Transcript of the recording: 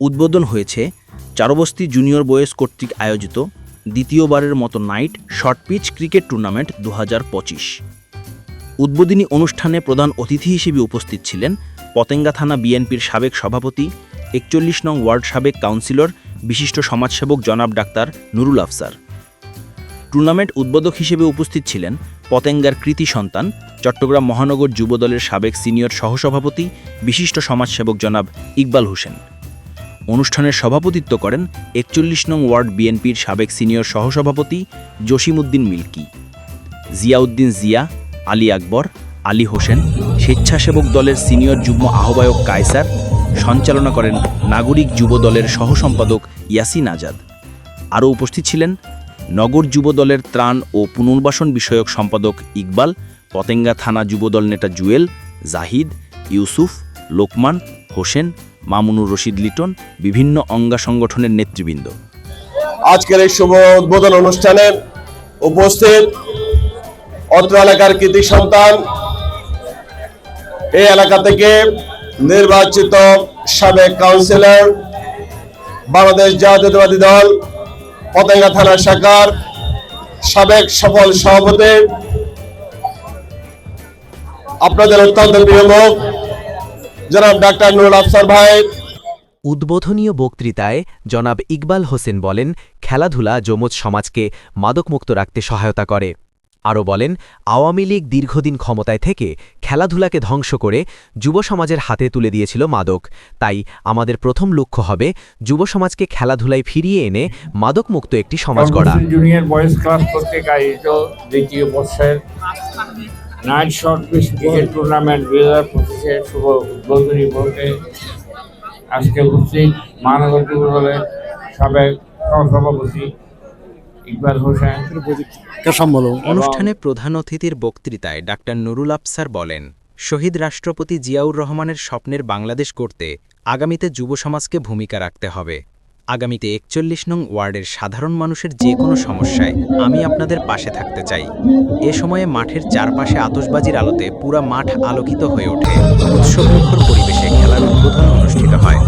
উদ্বোধন হয়েছে চারবস্তি junior boys কর্তৃক আয়োজিত দ্বিতীয়বারের মতো night short pitch cricket tournament 2025। উদ্বোধনী অনুষ্ঠানে প্রধান অতিথি হিসেবে উপস্থিত ছিলেন পতেঙ্গা থানা বিএনপির সাবেক সভাপতি, 41 নং ওয়ার্ড সাবেক কাউন্সিলর, বিশিষ্ট সমাজসেবক জনাব ডাক্তার নুরুল আফসার। টুর্নামেন্ট উদ্বোধক হিসেবে উপস্থিত ছিলেন পতেঙ্গার কৃতি সন্তান, চট্টগ্রাম মহানগর যুবদলের সাবেক সিনিয়র সহসভাপতি, বিশিষ্ট সমাজসেবক জনাব ইকবাল হোসেন। অনুষ্ঠানের সভাপতিত্ব করেন 41 নং ওয়ার্ড বিএনপির সাবেক সিনিয়র সহসভাপতি জসিমউদ্দিন মিল্কি, জিয়াউদ্দিন জিয়া, আলী আকবর, আলী হোসেন, স্বেচ্ছাসেবক দলের সিনিয়র যুগ্ম আহ্বায়ক কায়সার। সঞ্চালনা করেন নাগরিক যুব দলের সহসম্পাদক ইয়াসিন আজাদ। আরও উপস্থিত ছিলেন নগর যুব দলের ত্রাণ ও পুনর্বাসন বিষয়ক সম্পাদক ইকবাল, পতেঙ্গা থানা যুবদল নেতা জুয়েল, জাহিদ, ইউসুফ, লোকমান, হোসেন, মামুনুর রশিদ লিটন, বিভিন্ন অঙ্গা সংগঠনের নেতৃবৃন্দ। আজকের এই শুভ উদ্বোধন অনুষ্ঠানে উপস্থিত অত্র এলাকার কৃতি সন্তান, এই এলাকা থেকে নির্বাচিত সাবেক কাউন্সিলর, বাংলাদেশ জাতীয়তাবাদী দল পতেঙ্গা থানা শাখার সাবেক সফল সভাপতি, আপনাদের অত্যন্ত প্রিয় মুখ জনাব ডাক্তার নুরুল আফসার ভাই। উদ্বোধনীয় বক্তৃতায় জনাব ইকবাল হোসেন বলেন, খেলাধুলা যমজ সমাজকে মাদকমুক্ত রাখতে সহায়তা করে। আরও বলেন, আওয়ামী লীগ দীর্ঘদিন ক্ষমতায় থেকে খেলাধুলাকে ধ্বংস করে যুব সমাজের হাতে তুলে দিয়েছিল মাদক। তাই আমাদের প্রথম লক্ষ্য হবে যুব সমাজকে খেলাধুলায় ফিরিয়ে এনে মাদকমুক্ত একটি সমাজ গড়া। জুনিয়র বয়েজ ক্লাব কর্তৃক আয়োজিত দ্বিতীয় বর্ষের night short pitch cricket tournament 2025-এর শুভ উদ্বোধনী ভোটে আজকে উপস্থিত মহানগর যুব দলের সাবেক সহসভাপতি ইকবাল হোসেন। অনুষ্ঠানে প্রধান অতিথির বক্তৃতায় ডাক্তার নুরুল আফসার বলেন, শহীদ রাষ্ট্রপতি জিয়াউর রহমানের স্বপ্নের বাংলাদেশ গড়তে আগামীতে যুব সমাজকে ভূমিকা রাখতে হবে। আগামীতে 41 নং ওয়ার্ডের সাধারণ মানুষের যে কোনো সমস্যায় আমি আপনাদের পাশে থাকতে চাই। এ সময়ে মাঠের চারপাশে আতশবাজির আলোতে পুরা মাঠ আলোকিত হয়ে ওঠে। উৎসবমুখর পরিবেশে খেলার উদ্বোধন অনুষ্ঠিত হয়।